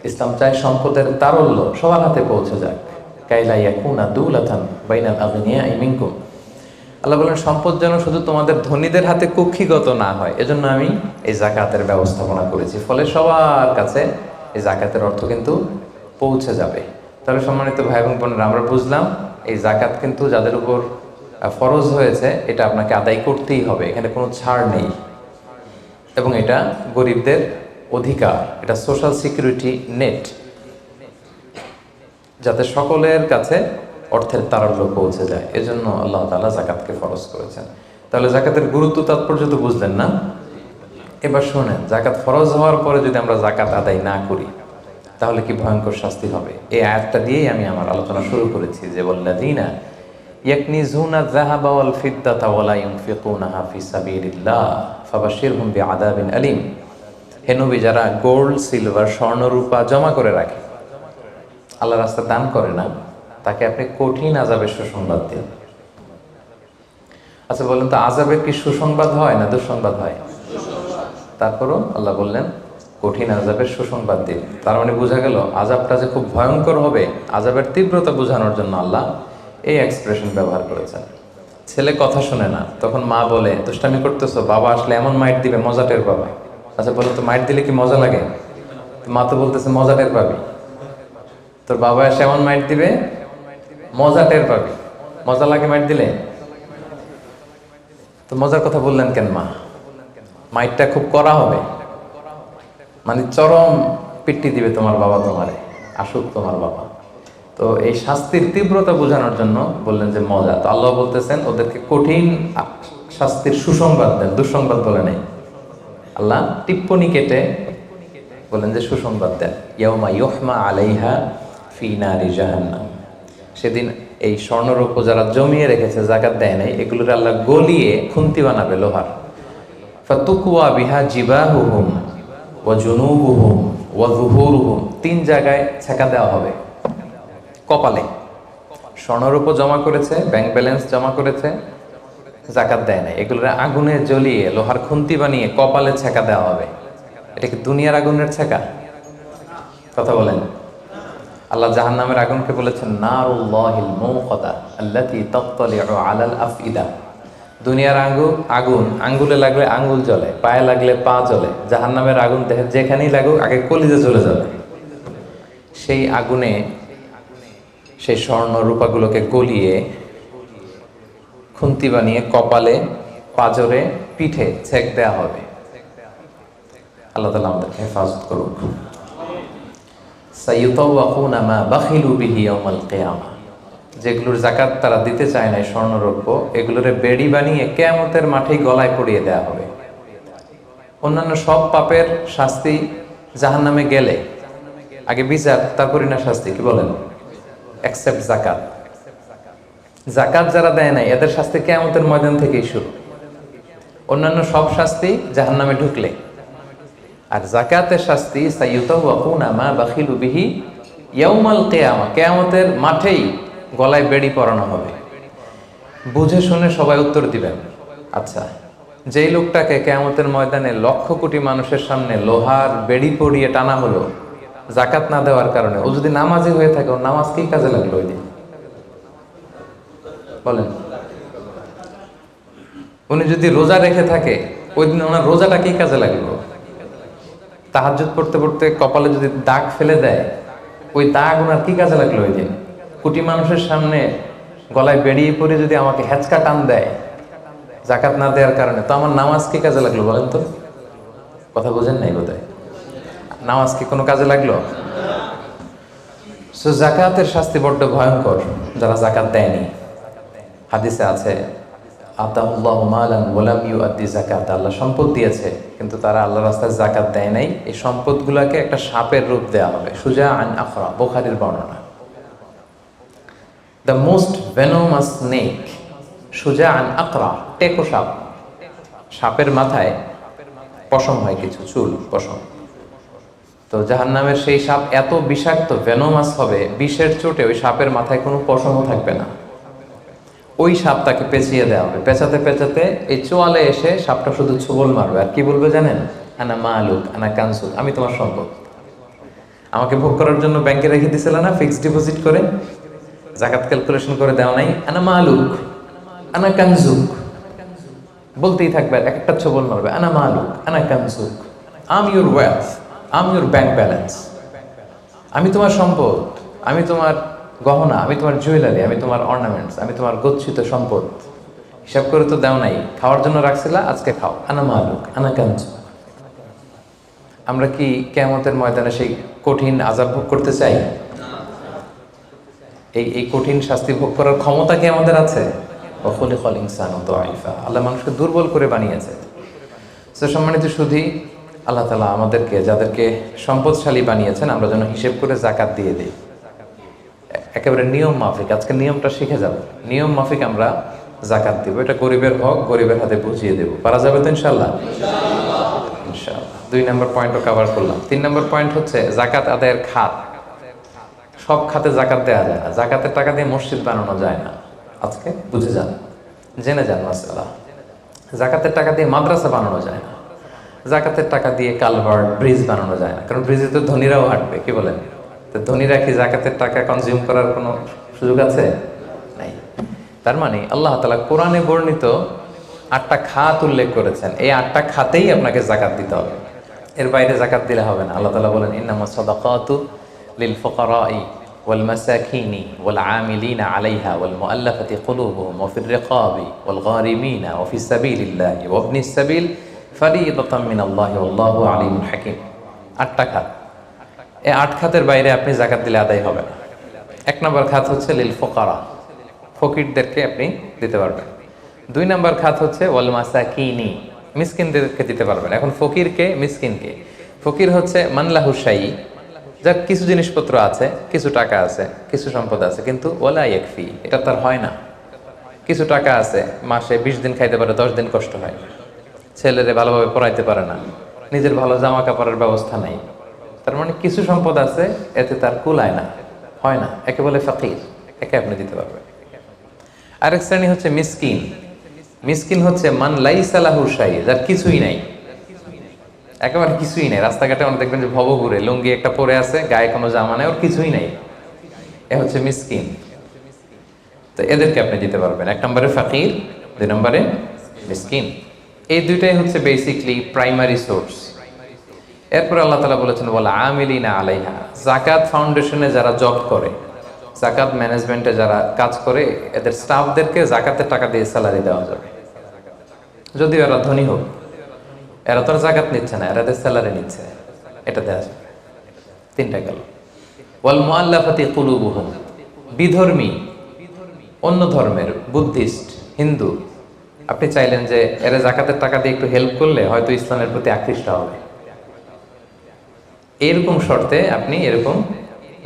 ইসলাম চায় সম্পদের তারল্য সবার হাতে পৌঁছে যাক। কাইলা ইয়াকুনা দুলাতান বাইনাল আগনিয়াই মিনকুম। আল্লাহ বলেন সম্পদ যেন শুধু তোমাদের ধনীদের হাতে কুক্ষিগত না হয়, এজন্য আমি এই জাকাতের ব্যবস্থাপনা করেছি। ফলে সবার কাছে এই জাকাতের অর্থ কিন্তু পৌঁছে যাবে। তাহলে সম্মানিত ভাই এবং বোনেরা, আমরা বুঝলাম এই জাকাত কিন্তু যাদের উপর ফরজ হয়েছে এটা আপনাকে আদায় করতেই হবে, এখানে কোনো ছাড় নেই। এবং এটা গরিবদের অধিকার, এটা সোশ্যাল সিকিউরিটি নেট, যাতে সকলের কাছে অর্থের তারল্য পৌঁছে যায়। এজন্য আল্লাহ তাআলা জাকাতকে ফরজ করেছেন। তাহলে জাকাতের গুরুত্ব তাৎপর্য তো বুঝলেন না? এবার শোনেন, জাকাত ফরজ হওয়ার পরে যদি আমরা জাকাত আদায় না করি তাহলে কি ভয়ঙ্কর শাস্তি হবে। এই আয়াতটা দিয়েই আমি আমার আলোচনা শুরু করেছি, যে ওয়াল্লাযীনা ইয়াকনিজুনা যাহাবা ওয়াল ফিদ্দাতা ওয়া লা ইউনফিকুনাহা ফি সাবিলিল্লাহ ফাবাশশিরহুম বিআযাবিন আলীম। হে নবী, যারা গোল্ড, সিলভার, স্বর্ণ, রূপা জমা করে রাখে, আল্লাহর রাস্তায় দান করে না, তাকে আপনি কঠিন আযাবের সুসংবাদ দিন। আচ্ছা বলেন তো, আযাবের কি সুসংবাদ হয় না দুঃসংবাদ হয়? তারপরও আল্লাহ বললেন কঠিন আযাবের সুসংবাদ দিন। তার মানে বোঝা গেল আযাবটা যে খুব ভয়ঙ্কর হবে, আযাবের তীব্রতা বোঝানোর জন্য আল্লাহ এই এক্সপ্রেশন ব্যবহার করেছেন। ছেলে কথা শোনে না, তখন মা বলে দুষ্টামি করতেছো, বাবা আসলে এমন মাইট দিবে মজা টের পাবে। আচ্ছা বলো তো, মাইট দিলে কি মজা লাগে? মা তো বলতেছে মজা টের পাবি। তোর বাবা এসে এমন মাইট দিবে মজা টের পাবি। মজা লাগে মাইট দিলে? তো মজার কথা বললেন কেন মা? মাইটটা খুব কড়া হবে, মানে চরম পিট্টি দিবে তোমার বাবা, তোমারে আসুক তোমার বাবা। তো এই শাস্তির তীব্রতা বোঝানোর জন্য বললেন যে মজা। তো আল্লাহ বলতেছেন ওদেরকে কঠিন শাস্তির সুসংবাদ দেন, দুঃসংবাদ বলে নেই। আল্লাহ টিপ্পনি কেটে বলেন যে সুসংবাদ দেন। ইয়াউমা ইউহমা আলাইহা ফি নারি জাহান্নাম। সেদিন এই স্বর্ণরৌপ্য যারা জমিয়ে রেখেছে, জাকাত দেয় নাই, এগুলোর আল্লাহ গলিয়ে খুন্তি বানাবে লোহার। ফাতুকওয়া বিহা জিবাহুহুম ওয়া জুনুবুহুম ওয়া যুহুরুহুম। 3 জায়গায় ছেঁকা দেওয়া হবে। কপালে স্বর্ণরৌপ্য জমা করেছে, ব্যাংক ব্যালেন্স জমা করেছে, জাকাত দেয় নাই, এগুলোর আগুনে জ্বলিয়ে লোহার খুন্তি বানিয়ে কপালে ছেঁকা দেওয়া হবে। এটা কি দুনিয়ার আগুনের ছেঁকা? কথা বলেন। আল্লাহ জাহান্নামের আগুনকে বলেছেন নারুল্লাহিল মুকাদা আল্লাতী তাত্তালিউ আলাল আফইদা। দুনিয়ার আগুন আঙ্গুলে লাগলে আঙ্গুল জ্বলে, পায়ে লাগলে পা জ্বলে। জাহান্নামের আগুন দেহে যেখানেই লাগুক আগে কলিজে চলে যাবে। সেই আগুনে সেই স্বর্ণ রূপাগুলোকে গলিয়ে খুন্তি বানিয়ে কপালে, পাজরে, পিঠে ছেক দেয়া হবে। আল্লাহ তাআলা আমাদেরকে হেফাজত করুক। সাইয়ুতাওয়াকুনা মা বাখিলু বিহি ইয়াওমাল কিয়ামা। যেগুলোর জাকাত তারা দিতে চায় না, স্বর্ণরৌপ্য, এগুলোরে বেড়ি বানিয়ে কিয়ামতের মাঠেই গলায় পরিয়ে দেওয়া হবে। অন্যান্য সব পাপের শাস্তি জাহান্নামে গেলে আগে বিচার, তারপরই না শাস্তি, কি বলেন? এক্সেপ্ট জাকাত। জাকাত যারা দেয় নাই এদের শাস্তি কিয়ামতের ময়দান থেকেই শুরু। অন্যান্য সব শাস্তি জাহান্নামে ঢুকলে, আর জাকাতের শাস্তি সাইয়ুতাওয়াকুনা মা বাখিলু বিহি ইয়াউমাল কিয়ামা, কিয়ামতের মাঠেই গলায় বেড়ি পরানো হবে। বুঝে শুনে সবাই উত্তর দিবেন। আচ্ছা, যেই লোকটাকে কিয়ামতের ময়দানে লক্ষ কোটি মানুষের সামনে লোহার বেড়ি পরিয়ে টানা হলো জাকাত না দেওয়ার কারণে, ও যদি নামাজি হয়ে থাকে, ওর নামাজ কি কাজে লাগলো ওই দিন? বলেন। উনি যদি রোজা রেখে থাকে, ওই দিন ওনার রোজাটা কি কাজে লাগলো? তাহাজ্জুদ পড়তে পড়তে কপালে যদি দাগ ফেলে দেয়, ওই দাগ ওনার কি কাজে লাগলো ওই দিন? কোটি মানুষের সামনে গলায় বেরিয়ে পড়ে যদি আমাকে হেঁচকা টান দেয় জাকাত না দেওয়ার কারণে, তো আমার নামাজ কি কাজে লাগলো বলেন তো? কথা বোঝেন নাই বোধহয়। নামাজ কি কোনো কাজে লাগলো? সো জাকাতের শাস্তি বড্ড ভয়ঙ্কর যারা জাকাত দেয়নি। হাদিসে আছে আতাহুল্লাহু মালান ওয়া লাম ইউআদ্দি যাকাত। আল্লাহ সম্পদ দিয়েছে কিন্তু তারা আল্লাহর রাস্তায় জাকাত দেয় নাই। এই সম্পদগুলোকে একটা সাপের রূপ দেওয়া হবে। সুজা আন আখরা, বুখারীর বর্ণনা। দ্য মোস্ট ভেনোমাস স্নেক, সুজা আন আকরা, টেকো সাপ। সাপের মাথায় পশম হয়, কিছু চুল, পশম। তো জাহান্নামের সেই সাপ এত বিষাক্ত, ভেনোমাস হবে, বিষের চোটে ওই সাপের মাথায় কোনো পশমও থাকবে না। ওই সাপ তাকে পেঁচিয়ে দেওয়া হবে। পেঁচাতে পেঁচাতে এই চোয়ালে এসে সাপটা শুধু ছোবল মারবে, আর কি বলবে জানেন? আনা মালুক আনা কানসুক, আমি তোমার সম্পদ। আমাকে ভোগ করার জন্য ব্যাংকে রেখে দিছিল না, ফিক্সড ডিপোজিট করে, জাকাত ক্যালকুলেশন করে দেওয়া নাই। আনা মালুক, আনা কানজুক, বলতেই থাকবে, এক একটা ছবল মারবে, আনা মালুক, আনা কানজুক, am your wealth, am your bank balance, আমি তোমার সম্পদ, আমি তোমার গহনা, আমি তোমার জুয়েলারি, আমি তোমার অর্নামেন্টস, আমি তোমার গচ্ছিত সম্পদ। হিসাব করে তো দেও নাই, খাওয়ার জন্য রাখছিলা, আজকে খাও। আনা মালুক, আনা কানজুক। আমরা কি কিয়ামতের ময়দানে সেই কঠিন আযাব ভোগ করতে চাই? এই কঠিন শাস্তি ভোগ করার ক্ষমতা কি আমাদের আছে? ওয়াখুলিকাল ইনসানু দাঈফা, আল্লাহ মানুষকে দুর্বল করে বানিয়েছে। তো সম্মানিত সুধী, আল্লাহ তাআলা আমাদেরকে, যাদেরকে সম্পদশালী বানিয়েছেন, আমরা যেন হিসেব করে যাকাত দিয়ে দিই, একেবারে নিয়ম মাফিক। আজকে নিয়মটা শিখে যাব, নিয়ম মাফিক আমরা যাকাত দিব। এটা গরিবের হক, গরিবের হাতে বুঝিয়ে দেব। পারা যাবে তো ইনশাআল্লাহ? ইনশাআল্লাহ। 2 নম্বর পয়েন্টও কভার করলাম। 3 নম্বর পয়েন্ট হচ্ছে যাকাত আদায়ের খাত। সব খাতে যাকাত দেওয়া যায় না। যাকাতের টাকা দিয়ে মসজিদ বানানো যায় না। আজকে বুঝে যান, জেনে যান মাসালা। যাকাতের টাকা দিয়ে মাদ্রাসা বানানো যায় না। যাকাতের টাকা দিয়ে কালভার্ট, ব্রিজ বানানো যায় না, কারণ ব্রিজে তো ধনীরাও হাঁটবে। কি বলেন? তো ধনীরা কি যাকাতের টাকা কনজিউম করার কোনো সুযোগ আছে? নাই। তার মানে আল্লাহ তাআলা কোরআনে বর্ণিত 8টা খাত উল্লেখ করেছেন, এই 8টা খাতেই আপনাকে যাকাত দিতে হবে, এর বাইরে যাকাত দিলে হবে না। আল্লাহ তাআলা বলেন, ইন্নামাস সাদাকাতু লিল ফুকারাই ওয়াল মাসাকিনি ওয়াল আমিলিনা আলাইহা ওয়াল মুআল্লাফাতি কুলুবুহুম ওয়া ফির রিকাবি ওয়াল গারিমিনা ওয়া ফিস সাবিলিল্লাহি ওয়া ইবনিস সাবিল ফারিদাতাম মিনাল্লাহি ওয়াল্লাহু আলিমুল হাকিম। 8টা খাত, এই 8 খাতের বাইরে আপনি যাকাত দিলে আদায় হবে না। 1 নম্বর খাত হচ্ছে লিল ফুকারা, ফকিরদেরকে আপনি দিতে পারবেন। 2 নম্বর খাত হচ্ছে ওয়াল মাসাকিনি, মিসকিনদেরকে দিতে পারবেন। এখন ফকিরকে, মিসকিনকে, ফকির হচ্ছে মানলাহু শাই, যার কিছু জিনিসপত্র আছে, কিছু টাকা আছে, কিছু সম্পদ আছে, কিন্তু ওয়ালা ইয়াকফি, এটা তার হয় না। কিছু টাকা আছে, মাসে 20 দিন খাইতে পারে, 10 দিন কষ্ট হয়, ছেলেরে ভালোভাবে পড়াইতে পারে না, নিজের ভালো জামা কাপড়ের ব্যবস্থা নাই। তার মানে কিছু সম্পদ আছে, এতে তার কুলায় না, হয় না, একে বলে ফকির, একে আপনি দিতে পারবেন। আরেক শ্রেণী হচ্ছে মিসকিন। মিসকিন হচ্ছে মান লাইসা লাহু শাই, যার কিছুই নাই, একেবারে কিছুই নাই। রাস্তাঘাটে অনেক দেখবেন যে ভবঘুরে লুঙ্গি একটা পরে আছে, গায়ে কোনো জামা নেই, ওর কিছুই নাই, এ হচ্ছে মিসকিন। তো এদেরকে আপনি দিতে পারবেন। 1 নম্বরে ফকির, 2 নম্বরে মিসকিন। এই দুইটাই হচ্ছে বেসিকলি প্রাইমারি সোর্স। এরপর আল্লাহ তাআলা বলেছেন ওয়াল আমিলিনা আলাইহা, যাকাত ফাউন্ডেশনে যারা জব করে, যাকাত ম্যানেজমেন্টে যারা কাজ করে, এদের স্টাফদেরকে যাকাতের টাকা দিয়ে স্যালারি দেওয়া যাবে। যদিও এরা ধনী হোক, এরা তো আর যাকাত নিচ্ছে না, এরা এদের স্যালারি নিচ্ছে, এটা দেওয়া যাবে। 3টা গেল। ওয়াল মুআল্লাফাতি কুলুবুহুম, বিধর্মী, অন্য ধর্মের, বুদ্ধিস্ট, হিন্দু, আপনি চাইলেন যে এরা যাকাতের টাকা দিয়ে একটু হেল্প করলে হয়তো ইসলামের প্রতি আকৃষ্ট হবে, এরকম শর্তে আপনি এরকম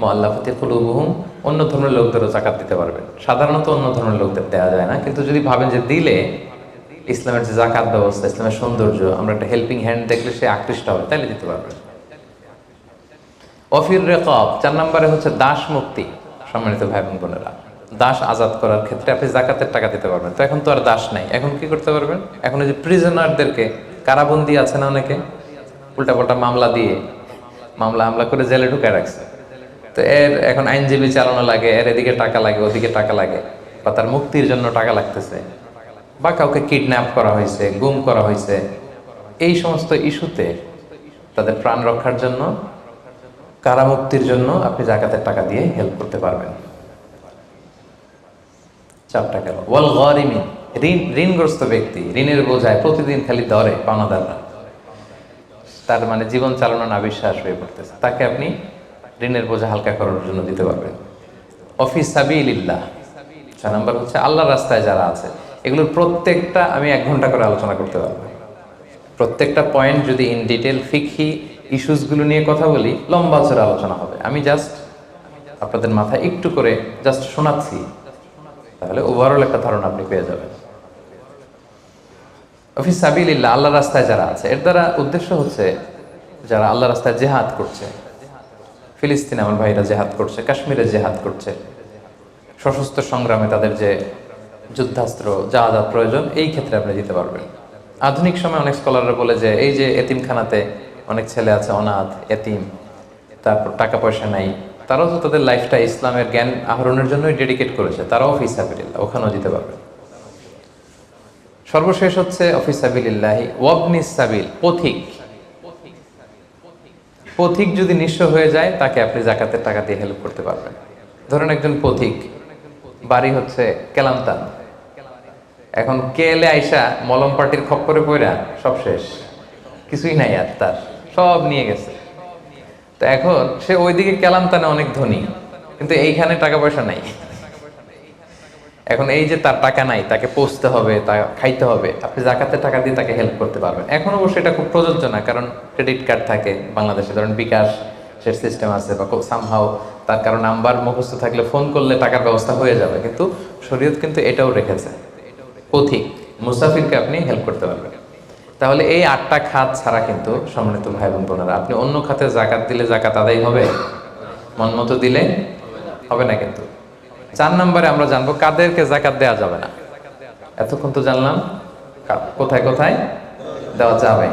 মুআল্লাফাতি কুলুবুহুম, অন্য ধর্মের লোকদেরও যাকাত দিতে পারবেন। সাধারণত অন্য ধর্মের লোকদের দেওয়া যায় না, কিন্তু যদি ভাবেন যে দিলে ইসলামের যে যাকাত ব্যবস্থা, ইসলামের সৌন্দর্য, আমরা একটা হেল্পিং হ্যান্ড দেখলে সে আকৃষ্ট হবে, তাহলে দিতে পারবেন। ওয়াফির রিকাব, 4 নম্বরে হচ্ছে দাস মুক্তি। সম্মানিত ভাই বোন বোনেরা, দাস আজাদ করার ক্ষেত্রে আপনি যাকাতের টাকা দিতে পারবেন। তো এখন তো আর দাস নাই, এখন কি করতে পারবেন? এখন এই যে প্রিজনারদেরকে, কারাবন্দি আছে না অনেকে, উল্টাপাল্টা মামলা দিয়ে হামলা করে জেলে ঢুকায় রাখছে, তো এর এখন আইনজীবী চালানো লাগে, এর এদিকে টাকা লাগে, ওদিকে টাকা লাগে, বা তার মুক্তির জন্য টাকা লাগতেছে, বা কাউকে কিডন্যাপ করা হয়েছে, গুম করা হয়েছে, এই সমস্ত ইস্যুতে তাদের প্রাণ রক্ষার জন্য, কারামুক্তির জন্য আপনি যাকাতের টাকা দিয়ে হেল্প করতে পারবেন। 4টা গেল। ওয়াল গারিমিন, ঋণগ্রস্ত ব্যক্তি, ঋণের বোঝায় প্রতিদিন খালি ধরে পাওনাদাররা, তার মানে জীবন চালানো না বিশ্বাস হয়ে পড়তেছে, তাকে আপনি ঋণের বোঝা হালকা করার জন্য দিতে পারবেন। অফিস সাবিলিল্লাহ, 6 নম্বর হচ্ছে আল্লাহর রাস্তায় যারা আছে। এগুলোর প্রত্যেকটা আমি 1 ঘন্টা করে আলোচনা করতে পারবো। প্রত্যেকটা পয়েন্ট যদি ইন ডিটেল ফিকহি ইস্যুসগুলো নিয়ে কথা বলি, লম্বা চড়া আলোচনা হবে। আমি জাস্ট আপনাদের মাথায় একটু করে জাস্ট শোনাচ্ছি, তাহলে ওভারঅল একটা ধারণা আপনি পেয়ে যাবেন। অফিস সাবিলিল্লাহ, আল্লাহর রাস্তায় যারা আছে, এর দ্বারা উদ্দেশ্য হচ্ছে যারা আল্লাহর রাস্তায় জেহাদ করছে, ফিলিস্তিনে আমার ভাইরা জেহাদ করছে, কাশ্মীরে জেহাদ করছে, সশস্ত্র সংগ্রামে তাদের যে যুদ্ধাস্ত্র যা যা প্রয়োজন, এই ক্ষেত্রে আপনি দিতে পারবেন। আধুনিক সময় অনেক স্কলাররা বলে যে এই যে এতিমখানাতে অনেক ছেলে আছে অনাথ, এতিম, তারপর টাকা পয়সা নাই, তারাও তো তাদের লাইফটা ইসলামের জ্ঞান আহরণের জন্যই ডেডিকেট করেছে, তারাও ফিসাবিলিল্লাহ, ওখানেও দিতে পারবে। সর্বশেষ হচ্ছে অফিসাবিলিল্লাহি ওয়াবনিস সাবিল, পথিক। পথিক যদি নিঃস্ব হয়ে যায় তাকে আপনি জাকাতের টাকা দিয়ে হেল্প করতে পারবেন। ধরেন একজন পথিক, বাড়ি হচ্ছে কেলান্তান, এখন কেলে আইসা মলম পাটির খপ্পরে পড়া সব শেষ, কিছুই নাই আর, তার সব নিয়ে গেছে। তো এখন সে ওইদিকে কেলান্তানে অনেক ধনী, কিন্তু এইখানে টাকা পয়সা নাই। এখন এই যে তার টাকা নাই, তাকে পৌঁছতে হবে, তা খাইতে হবে, আপনি জাকাতের টাকা দিয়ে তাকে হেল্প করতে পারবেন। এখন অবশ্যই এটা খুব প্রযোজ্য না, কারণ ক্রেডিট কার্ড থাকে বাংলাদেশে, ধরেন বিকাশ সের সিস্টেম আছে, বা খুব সামহাও তার কারো নাম্বার মুখস্থ থাকলে ফোন করলে টাকার ব্যবস্থা হয়ে যাবে। কিন্তু শরীয়ত কিন্তু এটাও রেখেছে, পথিক মুসাফিরকে আপনি হেল্প করতে পারবেন। তাহলে এই 8টা খাত ছাড়া কিন্তু সম্মানিত ভাই বোন বোনেরা, আপনি অন্য খাতে জাকাত দিলে জাকাত আদায় হবে, মন মতো দিলে হবে না। কিন্তু 4 নম্বরে আমরা জানবো কাদেরকে জাকাত দেওয়া যাবে না। এতক্ষণ তো জানলাম কোথায় কোথায় দেওয়া যাবে,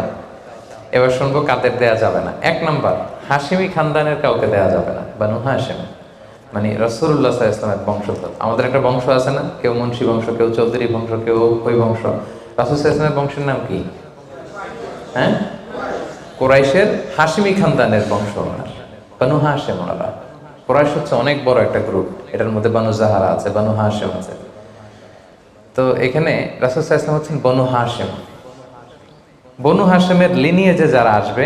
এবার শুনবো কাদের দেওয়া যাবে না। 1 নম্বর, হাশিমি খানদানের কাউকে দেওয়া যাবে না। বানু হাশিম মানে রাসূলুল্লাহ সাল্লাল্লাহু আলাইহি ওয়াসাল্লামের বংশধর। আমাদের একটা বংশ আছে না, কেউ মুন্সি বংশ, কেউ চৌধুরী বংশ, কেউ ওই বংশ। রাসূল সাল্লাল্লাহু আলাইহি ওয়াসাল্লামের বংশের নাম কি? হ্যাঁ, কুরাইশের হাশিমি খানদানের বংশ ওনার, বানু হাশিম। ওনারা কুরাইশ হচ্ছে অনেক বড় একটা গ্রুপ, এটার মধ্যে বানু জাহারা আছে, বানু হাশিম আছে। তো এখানে রাসূল সাল্লাল্লাহু আলাইহি ওয়াসাল্লাম হচ্ছেন বনু হাশিম। বনু হাশিমের লিনিয়েজে যারা আসবে,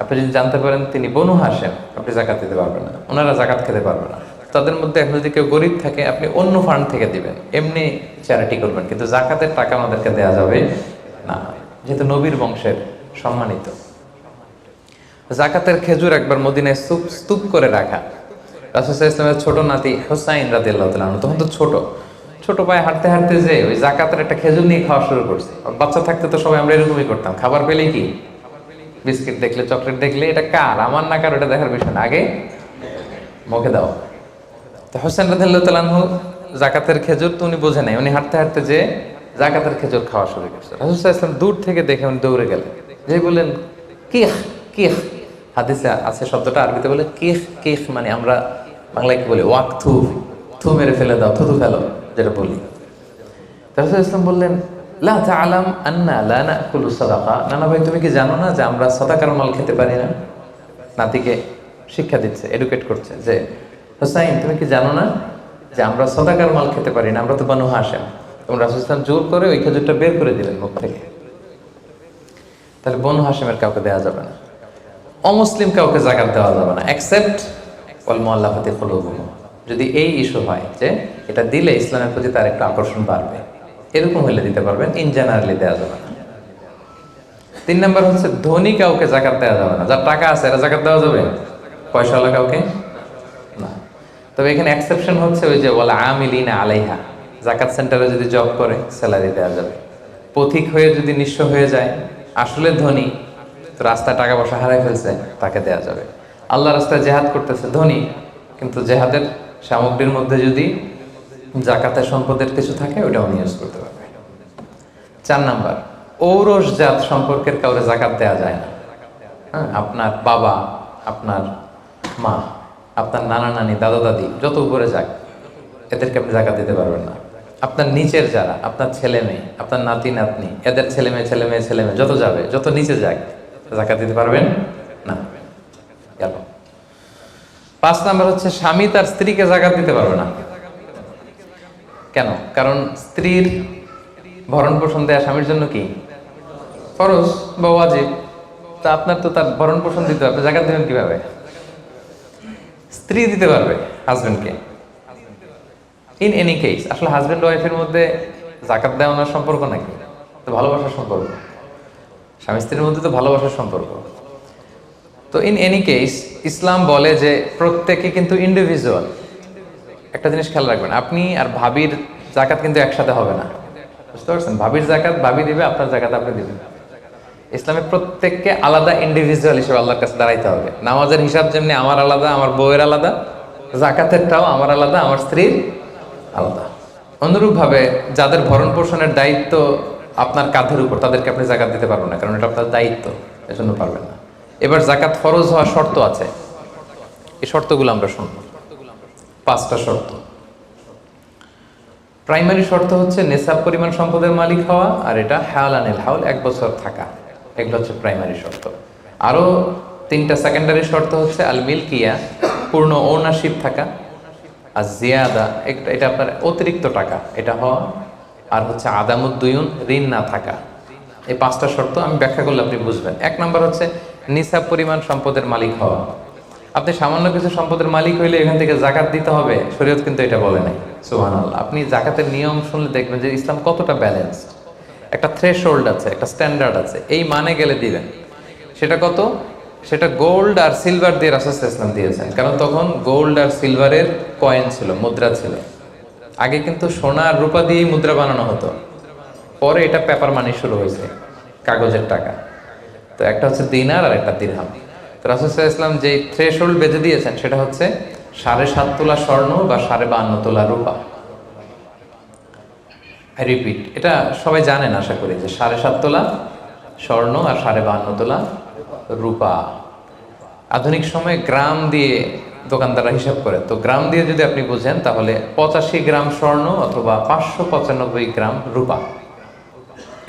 আপনি যদি জানতে পারেন তিনি বনু হাশিম, আপনি জাকাত দিতে পারবেন না, ওনারা জাকাত খেতে পারবে না। তাদের মধ্যে এখন যদি কেউ গরিব থাকে, আপনি অন্য ফান্ড থেকে দিবেন, এমনি চ্যারিটি করবেন, কিন্তু জাকাতের টাকা আমাদেরকে দেওয়া যাবে না, যেহেতু নবীর বংশের সম্মানিত। জাকাতের খেজুর একবার মদিনায় স্তূপ করে রাখা। রাসূল সাল্লাল্লাহু আলাইহি ওয়াসাল্লামের ছোট নাতি হুসাইন রাদিয়াল্লাহু তাআলা আনহু, তখন তো ছোট পায়ে হাঁটতে হাঁটতে যে ওই জাকাতের একটা খেজুর নিয়ে খাওয়া শুরু করছে। বাচ্চা থাকতে তো সবাই আমরা এরকমই করতাম, খাবার পেলেই কি বিস্কিট দেখলে, চকলেট দেখলে, এটা কার, আমার না কার, এটা দেখার বিষয় না, আগে মুখে দাও। তো হুসাইন রাদিয়াল্লাহু তাআলা আনহু জাকাতের খেজুর তো উনি বোঝে নাই, উনি হাঁটতে হাঁটতে যে জাকাতের খেজুর খাওয়া শুরু করছে। রাসূল সাল্লাল্লাহু আলাইহি ওয়াসাল্লাম দূর থেকে দেখে উনি দৌড়ে গেলেন, যে বললেন কিহ কিহ, হাদিসে আছে শব্দটা, আরবিতে বলে কিহ কিহ, মানে আমরা বাংলায় কি বলি, ওয়াক থু, থু মেরে ফেলে দাও, থুতু ফেলো যেটা বলি। রাসূল ইসলাম বললেন লা তা'লাম আন্না লা নাকুলু সাদাকা, নানা ভাই তুমি কি জানো না যে আমরা সাদাকার মাল খেতে পারি না? নাতিকে শিক্ষা দিচ্ছে, এডুকেট করছে যে হুসাইন তুমি কি জানো না যে আমরা সাদাকার মাল খেতে পারি না, আমরা তো বানু হাশিম। এবং রাসূল ইসলাম জোর করে ওই খেজুরটা বের করে দিলেন মুখ থেকে। তাহলে বনু হাশিমের কাউকে দেওয়া যাবে না, অমুসলিম কাউকে জাকাত দেওয়া যাবে না, এক্সেপ্ট ওয়াল মুআল্লাফাতি কুলুবুহুম। যদি এই ইস্যু হয় যে এটা দিলে ইসলামের প্রতি তার একটা আকর্ষণ বাড়বে, এরকম হলে দিতে পারবেন, ইন জেনারেলি দেওয়া যাবে না। 3 নম্বর হচ্ছে ধনী কাউকে জাকাত দেওয়া যাবে না, যার টাকা আছে এরা জাকাত দেওয়া যাবে, পয়সাওয়ালা কাউকে না। তবে এখানে এক্সেপশন হচ্ছে ওই যে ওয়াল আমিলিনা আলাইহা, জাকাত সেন্টারে যদি জব করে স্যালারি দেওয়া যাবে। পথিক হয়ে যদি নিঃস্ব হয়ে যায়, আসলে ধনী, তো রাস্তায় টাকা পয়সা হারাই ফেলছে, তাকে দেওয়া যাবে। আল্লাহ রাস্তায় জেহাদ করতেছে, ধনী, কিন্তু জেহাদের সামগ্রীর মধ্যে যদি জাকাতের সম্পদের কিছু থাকে, ওটা উনি ইউজ করতে পারবে। 4 নাম্বার, ঔরসজাত সম্পর্কের কাউরে জাকাত দেওয়া যায় না। হ্যাঁ, আপনার বাবা, আপনার মা, আপনার নানা নানি, দাদা দাদি, যত উপরে যাক, এদেরকে আপনি জাকাত দিতে পারবেন না। আপনার নিচের যারা, আপনার ছেলে মেয়ে, আপনার নাতি নাতনি, এদের ছেলে মেয়ে ছেলে মেয়ে ছেলে মেয়ে যত যাবে, যত নিচে যাক, জাকাত দিতে পারবেন না। গেল। 5 নাম্বার হচ্ছে স্বামী তার স্ত্রীকে জাকাত দিতে পারবে না। কেন? কারণ স্ত্রীর ভরণ পোষণ দেয়া স্বামীর জন্য কি ফরজ বা ওয়াজিব। তা আপনার তো তার ভরণ পোষণ দিতে হবে, জাকাত দেবেন কিভাবে? স্ত্রী দিতে পারবে হাজবেন্ডকে। ইন এনি কেস, আসলে হাজবেন্ড ওয়াইফের মধ্যে জাকাত দেওয়ানোর সম্পর্ক নাকি? তো ভালোবাসার সম্পর্ক, স্বামী স্ত্রীর মধ্যে তো ভালোবাসার সম্পর্ক। তো ইন এনি কেস ইসলাম বলে যে প্রত্যেকে কিন্তু ইন্ডিভিজুয়াল। একটা জিনিস খেয়াল রাখবেন, আপনি আর ভাবির জাকাত কিন্তু একসাথে হবে না, বুঝতে পারছেন? ভাবির জাকাত ভাবি দিবে, আপনার জাকাত আপনি দিবেন। ইসলামে প্রত্যেককে আলাদা ইন্ডিভিজুয়াল হিসেবে আল্লাহর কাছে দাঁড়াইতে হবে। নামাজের হিসাব যেমনি আমার আলাদা, আমার বউয়ের আলাদা, জাকাতেরটাও আমার আলাদা, আমার স্ত্রীর আলাদা। অনুরূপভাবে যাদের ভরণ পোষণের দায়িত্ব আপনার কাঁধের উপর, তাদেরকে আপনি জাকাত দিতে পারবেন না, কারণ এটা আপনার দায়িত্ব, এজন্য পারবেন না। এবার জাকাত ফরজ হওয়ার শর্ত আছে। এই শর্তগুলো আমরা শুনব। 5টা শর্ত। প্রাইমারি শর্ত হচ্ছে নেসাব পরিমাণ সম্পদের মালিক হওয়া, আর এটা হাওলানিল হাউল, 1 বছর থাকা। এগুলো হচ্ছে প্রাইমারি শর্ত। আরও 3টা সেকেন্ডারি শর্ত হচ্ছে আল মিলকিয়া, পূর্ণ ওনারশিপ থাকা, আর জিয়াদা, এটা আপনার অতিরিক্ত টাকা এটা হওয়া, আর হচ্ছে আদামুদ্দুয়ুন, ঋণ না থাকা। এই 5টা শর্ত আমি ব্যাখ্যা করলে আপনি বুঝবেন। 1 নম্বর হচ্ছে নিসাব পরিমাণ সম্পদের মালিক হওয়া। আপনি সামান্য কিছু সম্পদের মালিক হইলে এখান থেকে জাকাত দিতে হবে, শরীয়ত কিন্তু এটা বলে নাই। সুবহানাল্লাহ। আপনি জাকাতের নিয়ম শুনলে দেখবেন যে ইসলাম কতটা ব্যালেন্সড। একটা থ্রেশহোল্ড আছে, একটা স্ট্যান্ডার্ড আছে, এই মানে গেলে দিবেন। সেটা কত? সেটা গোল্ড আর সিলভার দিয়ে রাসূল সাল্লাল্লাহু আলাইহি ওয়াসাল্লাম দিয়েছেন, কারণ তখন গোল্ড আর সিলভারের কয়েন ছিল, মুদ্রা ছিল। আগে কিন্তু সোনা আর রূপা দিয়েই মুদ্রা বানানো হতো, পরে এটা পেপার মানি শুরু হয়েছে, কাগজের টাকা। তো একটা হচ্ছে দিনার আর একটা দিরহাম। তো রাসূল সাল্লাল্লাহু আলাইহি ওয়াসাল্লাম যে থ্রেশহোল্ড বেঁধে দিয়েছেন সেটা হচ্ছে 7.5 তোলা স্বর্ণ বা 52.5 তোলা রূপা। আই রিপিট, এটা সবাই জানেন আশা করি, যে 7.5 তোলা স্বর্ণ আর 52.5 তোলা রূপা। আধুনিক সময়ে গ্রাম দিয়ে দোকানদাররা হিসাব করে, তো গ্রাম দিয়ে যদি আপনি বোঝেন তাহলে 85 গ্রাম স্বর্ণ অথবা 595 গ্রাম রূপা,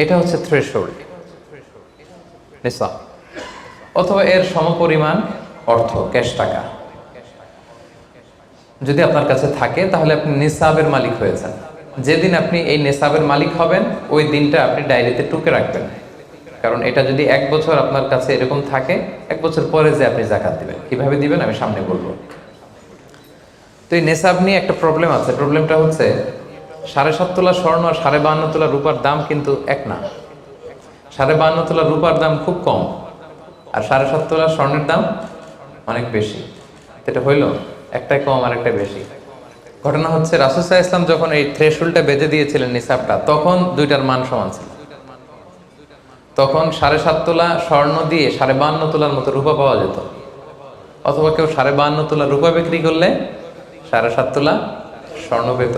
এটা হচ্ছে থ্রেশহোল্ড নিসাব, অথবা এর সমপরিমাণ অর্থ, ক্যাশ টাকা যদি আপনার কাছে থাকে, তাহলে আপনি নিসাবের মালিক হয়েছেন। যেদিন আপনি এই নিসাবের মালিক হবেন ওই দিনটা আপনি ডায়েরিতে টুকে রাখবেন, কারণ এটা যদি 1 বছর আপনার কাছে এরকম থাকে, 1 বছর পরে যে আপনি জাকাত দিবেন, কিভাবে দিবেন আমি সামনে বলবো। তো এই নেসাব নিয়ে একটা প্রবলেম আছে। প্রবলেমটা হচ্ছে 7.5 তোলা স্বর্ণ আর 52.5 তোলা রূপার দাম কিন্তু এক না। 52.5 তোলা রূপার দাম খুব কম, আর 7.5 তোলা স্বর্ণের দাম অনেক বেশি। এটা হইল একটাই কম আর একটা বেশি। ঘটনা হচ্ছে রাসূল সাল্লাল্লাহু আলাইহি ওয়াসাল্লাম যখন এই থ্রেশহোল্ডটা বেঁধে দিয়েছিলেন নিসাবটা, তখন দুইটার মান সমান ছিল। তখন 7.5 তোলা স্বর্ণ দিয়ে 52.5 তোলার মতো রূপা পাওয়া যেত, অথবা কেউ 52.5 তোলা রূপা বিক্রি করলে 7.5 তোলা স্বর্ণ পেত।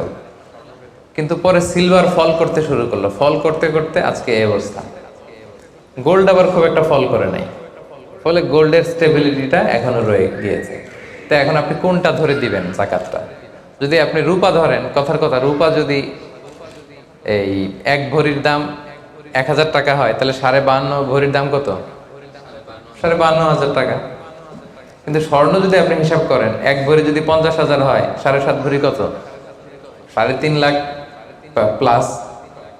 কিন্তু পরে সিলভার ফল করতে শুরু করলো, ফল করতে করতে আজকে এই অবস্থা। গোল্ড আবার খুব একটা ফল করে নাই, ফলে গোল্ডের স্টেবিলিটিটা এখনো রয়ে গিয়েছে। তো এখন আপনি কোনটা ধরে দিবেন জাকাতটা? যদি আপনি রূপা ধরেন, কথার কথা, রূপা যদি এই 1 ভরির দাম 1000 টাকা হয়, তাহলে 52.5 ভরির দাম কত? 52,500 টাকা। কিন্তু স্বর্ণ যদি আপনি হিসাব করেন, 1 ভরি যদি 50,000 হয়, 7.5 ভরি কত? 3.5 লাখ প্লাস,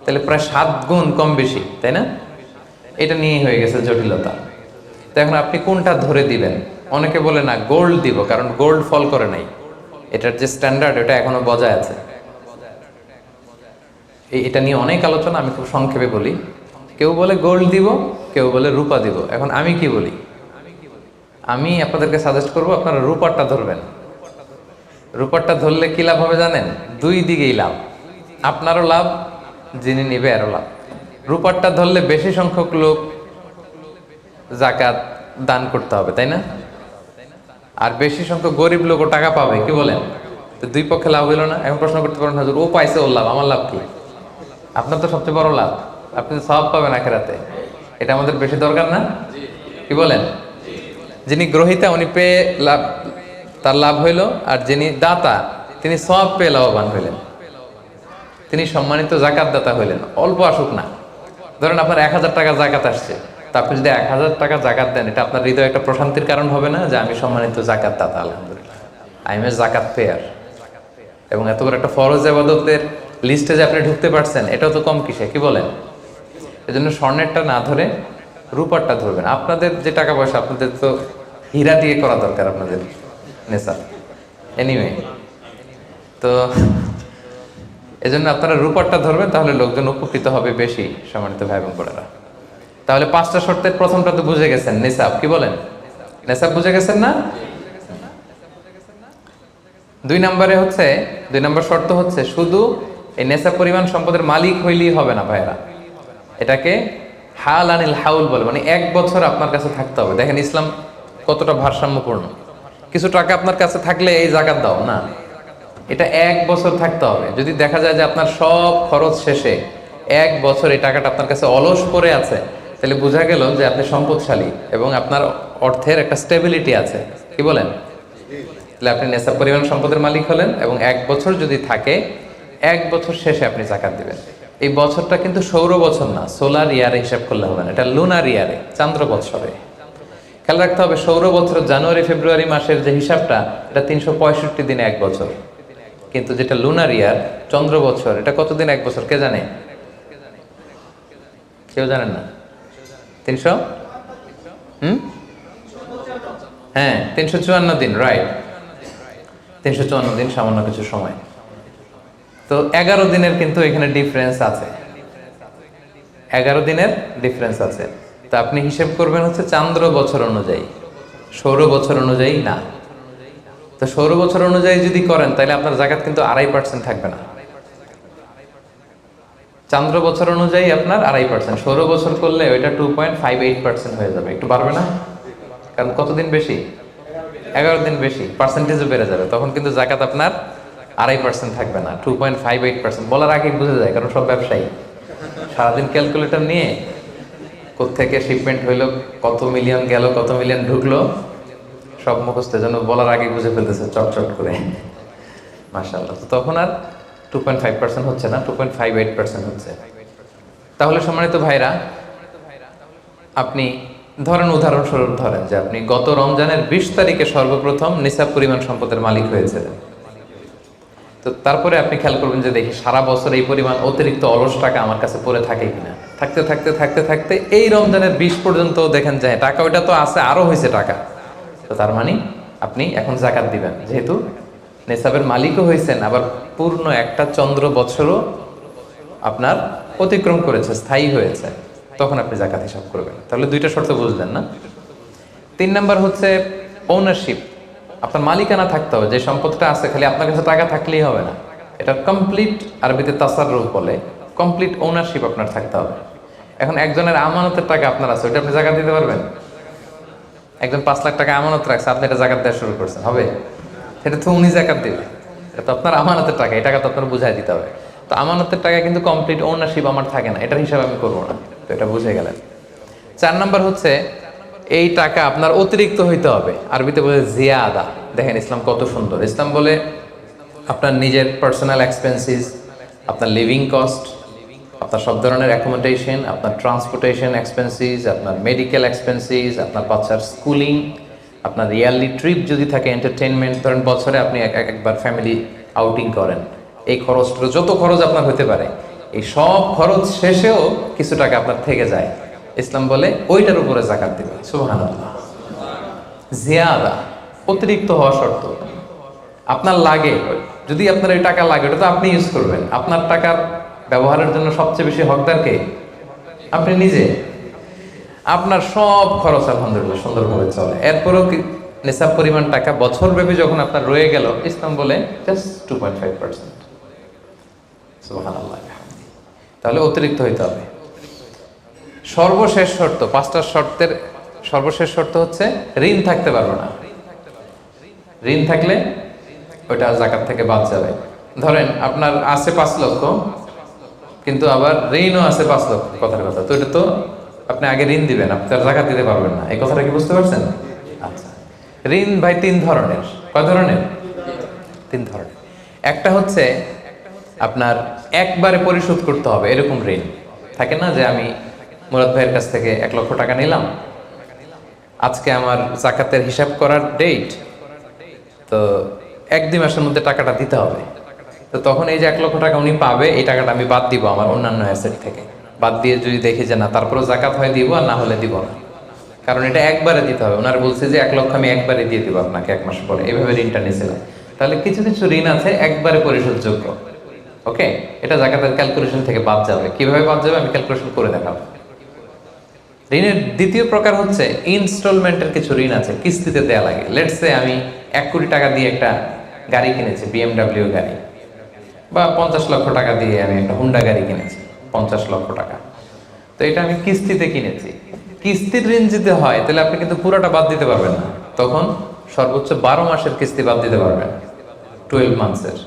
তাহলে প্রায় 7 গুণ কম বেশি, তাই না? এটা নিয়েই হয়ে গেছে জটিলতা। তো এখন আপনি কোনটা ধরে দিবেন? অনেকে বলে না গোল্ড দিব, কারণ গোল্ড ফল করে নাই, এটার যে স্ট্যান্ডার্ড এটা এখনো বজায় আছে। এটা নিয়ে অনেক আলোচনা, আমি খুব সংক্ষেপে বলি। কেউ বলে গোল্ড দিব, কেউ বলে রূপা দিব। এখন আমি কি বলি? আমি আপনাদেরকে সাজেস্ট করবো আপনারা রূপারটা ধরবেন। রূপারটা ধরলে কি লাভ হবে জানেন? 2 দিকেই লাভ, আপনারও লাভ, যিনি নিবে আরও লাভ। রূপারটা ধরলে বেশি সংখ্যক লোক জাকাত দান করতে হবে, তাই না? আর বেশি সংখ্যক গরিব লোকও টাকা পাবে, কি বলেন? তো 2 পক্ষে লাভ হইল না। এখন প্রশ্ন করতে পারেন, হুজুর ও পাইছে ওর লাভ, আমার লাভ কি? আপনার তো সবচেয়ে বড় লাভ, আপনি তো সওয়াব পাবেন আখিরাতে। এটা আমাদের বেশি দরকার না, কি বলেন? যিনি গ্রহীতা উনি পেয়ে লাভ, তার লাভ হইল, আর যিনি দাতা তিনি সওয়াব পেয়ে লাভবান হইলেন, তিনি সম্মানিত জাকাত দাতা হইলেন। অল্প আসুক না, ধরেন আপনার 1000 টাকা জাকাত আসছে, তা আপনি যদি 1000 টাকা জাকাত দেন, এটা আপনার হৃদয়ে একটা প্রশান্তির কারণ হবে না যে আমি সম্মানিত জাকাত দাতা, আলহামদুলিল্লাহ, আই এম এ জাকাত পেয়ার। এবং এত বড় একটা ফরজ ইবাদতের লিস্টে যে আপনি ঢুকতে পারছেন, এটাও তো কম কিসে, কি বলেন? এজন্য স্বর্ণেরটা না ধরে রূপারটা ধরবেন। আপনাদের যে টাকা পয়সা, আপনাদের তো হীরা দিয়ে করা দরকার আপনাদের নেশা। এনিওয়ে, তো এজন্য আপনারা রূপারটা ধরবেন, তাহলে লোকজন উপকৃত হবে বেশি, সম্মানিত ভাই বোন বোনেরা। তাহলে 5টা শর্তের প্রথমটা তো বুঝে গেছেন, নেশাব, কি বলেন? নেশাব বুঝে গেছেন না? 2 নম্বর শর্ত হচ্ছে শুধু এই নেশাব পরিমাণ সম্পদের মালিক হইলেই হবে না ভাইরা, এটাকে হালানিল হাউল বলে, মানে 1 বছর আপনার কাছে থাকতে হবে। দেখেন ইসলাম কতটা ভারসাম্যপূর্ণ। কিছু টাকা আপনার কাছে থাকলে এই জাকাত দাও না, এটা 1 বছর থাকতে হবে। যদি দেখা যায় যে আপনার সব খরচ শেষে 1 বছর এই টাকাটা আপনার কাছে অলস পড়ে আছে, তাহলে বোঝা গেল যে আপনি সম্পদশালী এবং আপনার অর্থের একটা স্টেবিলিটি আছে, কি বলেন? তাহলে আপনি নেশাব পরিমাণ সম্পদের মালিক হলেন, এবং 1 বছর যদি থাকে 1 বছর শেষে আপনি জাকাত দিবেন। এই বছরটা কিন্তু সৌর বছর না, সোলার ইয়ারে হিসাব করলে হবে না, এটা লুনার ইয়ারে, চান্দ্র বছরে। খেয়াল রাখতে হবে, সৌর বছর জানুয়ারি ফেব্রুয়ারি মাসের যে হিসাবটা, এটা 365 দিনে 1 বছর, কিন্তু যেটা লুনার ইয়ার, চন্দ্র বছর, এটা কতদিন 1 বছর কে জানে? কেউ জানেন না? 300 হ্যাঁ 354 দিন, রাইট, 354 দিন, সামান্য কিছু সময়। তো 11 দিনের কিন্তু এখানে ডিফারেন্স আছে, 11 দিনের ডিফারেন্স আছে। তো আপনি হিসেব করবেন হচ্ছে চান্দ্র বছর অনুযায়ী, সৌর বছর অনুযায়ী না। তো সৌর বছর অনুযায়ী যদি করেন তাহলে আপনার জাকাত কিন্তু 2.5% থাকবে না। চান্দ্র বছর অনুযায়ী আপনার 2.5%, সৌর বছর করলে ওইটা 2.58% হয়ে যাবে, একটু বাড়বে না? কারণ কতদিন বেশি? 11 দিন বেশি, পার্সেন্টেজও বেড়ে যাবে, তখন কিন্তু জাকাত আপনার 2.5% থাকবে না, 2.58%। বলার আগেই বুঝে যায়, কারণ সব ব্যবসায়ী সারাদিন ক্যালকুলেটর নিয়ে কোত্থেকে শিপমেন্ট হইলো, কত মিলিয়ন গেল, কত মিলিয়ন ঢুকলো, সব মুখস্থ, যেন বলার আগে বুঝে ফেলতেছে চটচট করে, মাশাআল্লাহ। তো তখন আর 2.5% হচ্ছে না, 2.58% হচ্ছে। তাহলে সম্মানিত ভাইরা, আপনি ধরেন, উদাহরণস্বরূপ ধরেন যে আপনি গত রমজানের 20 তারিখে সর্বপ্রথম নিসাব পরিমাণ সম্পদের মালিক হয়েছিলেন। তো তারপরে আপনি খেয়াল করবেন যে দেখি সারা বছর এই পরিমাণ অতিরিক্ত অলস টাকা আমার কাছে পড়ে থাকে কিনা। থাকতে থাকতে থাকতে থাকতে এই রমজানের 20 পর্যন্ত দেখেন যায় টাকা ওইটা তো আছে, আরো হয়েছে টাকা। তো তার মানে আপনি এখন জাকাত দিবেন, যেহেতু নিসাবের মালিকও হয়েছেন, আবার পূর্ণ একটা চন্দ্র বছরও আপনার অতিক্রম করেছে, স্থায়ী হয়েছে, তখন আপনি জাকাত হিসাব করবেন। তাহলে 2টা শর্ত বুঝলেন না? 3 নাম্বার হচ্ছে ওনারশিপ, আপনার মালিকানা থাকতে হবে। যে সম্পদটা আছে খালি আপনার কাছে টাকা থাকলেই হবে না, এটা কমপ্লিট, আরবিতে তাসাররুফ বলে, কমপ্লিট ওনারশিপ আপনার থাকতে হবে। এখন একজনের আমানতের টাকা আপনার আছে, ওইটা আপনি জাকাত দিতে পারবেন? একজন 5 লাখ টাকা আমানত রাখছে, আপনি এটা জাকাত দেওয়া শুরু করছেন, হবে? সেটা তো উনি জাকাত দিবে, এটা তো আপনার আমানতের টাকা, এই টাকা তো আপনার বুঝাই দিতে হবে। তো আমানতের টাকা কিন্তু কমপ্লিট ওনারশিপ আমার থাকে না, এটার হিসাব আমি করবো না। তো এটা বুঝে গেলেন। 4 নাম্বার হচ্ছে এই টাকা আপনার অতিরিক্ত হইতে হবে, আরবিতে বলে জিয়াদা। দেখেন ইসলাম কত সুন্দর, ইসলাম বলে আপনার নিজের পার্সোনাল এক্সপেন্সিস, আপনার লিভিং কস্ট, আপনার সব ধরনের অ্যাকোমোডেশন, আপনার ট্রান্সপোর্টেশন এক্সপেন্সিস, আপনার মেডিকেল এক্সপেন্সিস, আপনার বাচ্চার স্কুলিং, আপনার ইয়ারলি ট্রিপ যদি থাকে, এন্টারটেনমেন্ট, ধরেন বছরে আপনি একবার ফ্যামিলি আউটিং করেন, এই খরচটা, যত খরচ আপনার হতে পারে, এই সব খরচ শেষেও কিছু টাকা আপনার থেকে যায়, ইসলাম বলে ওইটার উপরে জাকাত দিবে। সুবহানাল্লাহ। জিয়াদা, অতিরিক্ত হওয়া শর্ত। আপনার লাগে, যদি আপনার এই টাকা লাগে, ওটা তো আপনি ইউজ করবেন। আপনার টাকার ব্যবহারের জন্য সবচেয়ে বেশি হকদার কে? আপনি নিজে। আপনার সব খরচ আলহামদুলিল্লাহ সুন্দরভাবে চলে, এরপরেও নিসাব পরিমাণ টাকা বছর ব্যাপী যখন আপনার রয়ে গেল, ইসলাম বলে জাস্ট 2.5%। সুবহানাল্লাহ। তাহলে অতিরিক্ত হইতে হবে। সর্বশেষ শর্ত, 5টা শর্তের সর্বশেষ শর্ত হচ্ছে ঋণ থাকতে পারবে না। ঋণ থাকলে ওইটা জাকাত থেকে বাদ যাবে। ধরেন আপনার আছে 5 লক্ষ, কিন্তু আবার ঋণও আছে 5 লক্ষ, কথার কথা, তো এটা তো আপনি আগে ঋণ দিবেন, আপনি তার জাকাত দিতে পারবেন না। এই কথাটা কি বুঝতে পারছেন? আচ্ছা, ঋণ ভাই 3 ধরনের। কয় ধরনের? 3 ধরনের। একটা হচ্ছে আপনার একবারে পরিশোধ করতে হবে, এরকম ঋণ থাকে না, যে আমি মুরাদ ভাইয়ের কাছ থেকে 1 লক্ষ টাকা নিলাম, আজকে আমার জাকাতের হিসাব করার ডেট, তো 1-2 মাসের মধ্যে টাকাটা দিতে হবে। তো তখন এই যে 1 লক্ষ টাকা উনি পাবে, এই টাকাটা আমি বাদ দিব আমার অন্যান্য অ্যাসেট থেকে, বাদ দিয়ে যদি দেখি যে না তারপরেও জাকাত হয় দিব, আর না হলে দিব না, কারণ এটা একবারে দিতে হবে। ওনার বলছে যে 1 লক্ষ আমি একবারে দিয়ে দিব আপনাকে 1 মাস পরে, এইভাবে ঋণটা নিয়েছিলাম। তাহলে কিছু কিছু ঋণ আছে একবারে পরিশোধযোগ্য, ওকে, এটা জাকাতের ক্যালকুলেশন থেকে বাদ যাবে। কিভাবে বাদ যাবে আমি ক্যালকুলেশন করে দেখাবো। ঋণের দ্বিতীয় প্রকার হচ্ছে ইনস্টলমেন্টের কিছু ঋণ আছে, কিস্তিতে দেয়া লাগে। লেটস সে আমি 1 কোটি টাকা দিয়ে একটা গাড়ি কিনেছি, BMW গাড়ি, বা 50 লক্ষ টাকা দিয়ে আমি একটা হুন্ডা গাড়ি কিনেছি, 50 লক্ষ টাকা। তো এটা আমি কিস্তিতে কিনেছি। কিস্তির ঋণ যদি হয় তাহলে আপনি কিন্তু পুরোটা বাদ দিতে পারবেন না, তখন সর্বোচ্চ 12 মাসের কিস্তি বাদ দিতে পারবেন, 12 মান্থসের,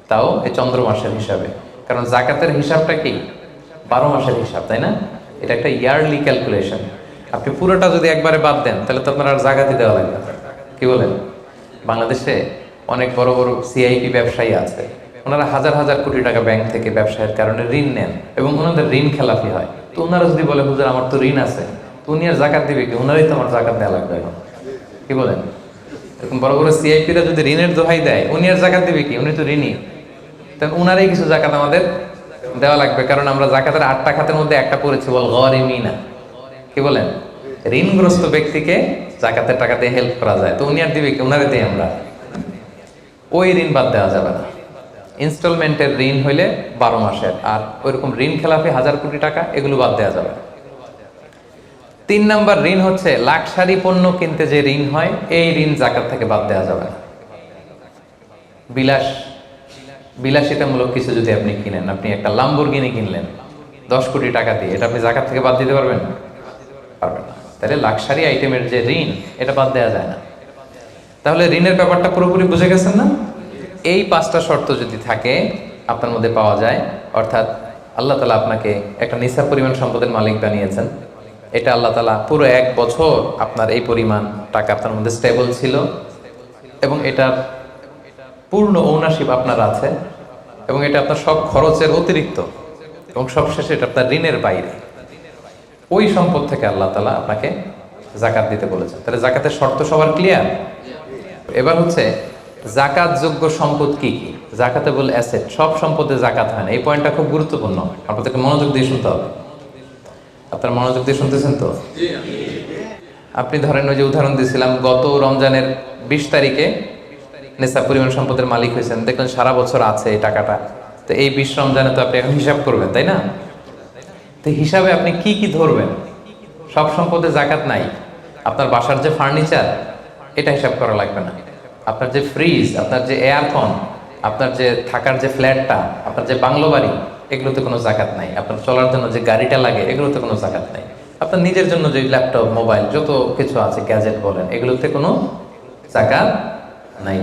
তাও এই চন্দ্র মাসের হিসাবে। কারণ জাকাতের হিসাবটা কি 12 মাসের হিসাব, তাই না? এটা একটা ইয়ারলি ক্যালকুলেশন। আপনি পুরোটা যদি একবারে বাদ দেন তাহলে তো আপনার আর জাকাতই দেওয়া লাগবে না। কি বলেন? বাংলাদেশে অনেক বড় বড় সিআইপি ব্যবসায়ী আছে, ওনারা হাজার হাজার কোটি টাকা ব্যাংক থেকে ব্যবসায়ের কারণে ঋণ নেন এবং ওনাদের ঋণ খেলাপি হয়। তো ওনারা যদি বলে হুজুর আমার তো ঋণ আছে, তো উনি আর জাকাত দিবে কি? ওনারই তো আমার জাকাত দেওয়া লাগবে এখন, কি বলেন? এরকম বড় বড় সিআইপিরা যদি ঋণের দোহাই দেয়, উনি আর জাকাত দিবে কি? উনি তো ঋণী। তাহলে উনারই কিছু জাকাত আমাদের দেওয়া লাগবে, কারণ আমরা জাকাতের 8টা খাতের মধ্যে একটা পড়েছি, বল গরিমিনা, কি বলেন? ঋণগ্রস্ত ব্যক্তিকে জাকাতের টাকা দিয়ে হেল্প করা যায়, তো উনি আর দিবে কি? উনারে দিই আমরা। ওই ঋণ বাদ দেওয়া যাবে না। ইনস্টলমেন্টের ঋণ হইলে 12 মাসের, আর ওইরকম ঋণ খেলাপি 1000 কোটি টাকা, এগুলো বাদ দেওয়া যাবে না। 3 নাম্বার ঋণ হচ্ছে লাক্সারি পণ্য কিনতে যে ঋণ হয়, এই ঋণ জাকাত থেকে বাদ দেওয়া যাবে না। বিলাসিতামূলক কিছু যদি আপনি কিনেন, আপনি একটা লাম্বরগিনি কিনলেন 10 কোটি টাকা দিয়ে, এটা আপনি জাকাত থেকে বাদ দিতে পারবেন? পারবেন না। তাহলে লাক্সারি আইটেমের যে ঋণ, এটা বাদ দেওয়া যায় না। তাহলে ঋণের ব্যাপারটা পুরোপুরি বুঝে গেছেন না? এই 5টা শর্ত যদি থাকে আপনার মধ্যে পাওয়া যায়, অর্থাৎ আল্লাহ তাআলা আপনাকে একটা নিসাব পরিমাণ সম্পদের মালিক বানিয়েছেন, এটা আল্লাহ তাআলা পুরো 1 বছর আপনার এই পরিমাণ টাকা আপনার মধ্যে স্টেবল ছিল এবং এটার পূর্ণ ওনারশিপ আপনার আছে, এবং এটা আপনার সব খরচের অতিরিক্ত, এবং সবশেষে এটা আপনার ঋণের বাইরে। ওই সম্পদ থেকে আল্লাহ তাআলা আপনাকে জাকাত দিতে বলেছেন। তাহলে জাকাতের শর্ত সবার ক্লিয়ার? এবার হচ্ছে জাকাত যোগ্য সম্পদ কি কি? জাকাতেবল অ্যাসেট, সব সম্পদে জাকাত হয় না। এই পয়েন্টটা খুব গুরুত্বপূর্ণ, আপনাদেরকে মনোযোগ দিয়ে শুনতে হবে। আপনারা মনোযোগ দিয়ে শুনতেছেন তো? আপনি ধরেন ওই যে উদাহরণ দিয়েছিলাম, গত রমজানের 20 তারিখে নেশাব পরিমাণ সম্পদের মালিক হয়েছেন, দেখলেন সারা বছর আছে এই টাকাটা, তো এই 20 রমজানে তো আপনি এখন হিসাব করবেন, তাই না? তো হিসাবে আপনি কি কি ধরবেন? সব সম্পদে জাকাত নাই। আপনার বাসার যে ফার্নিচার, এটা হিসাব করা লাগবে না। আপনার যে ফ্রিজ, আপনার যে এয়ারকন, আপনার যে থাকার যে ফ্ল্যাটটা, আপনার যে বাংলো বাড়ি, এগুলোতে কোনো জাকাত নাই। আপনার চলার জন্য যে গাড়িটা লাগে, এগুলোতে কোনো জাকাত নাই। আপনার নিজের জন্য যে ল্যাপটপ, মোবাইল, যত কিছু আছে, গ্যাজেট বলেন, এগুলোতে কোনো জাকাত নাই।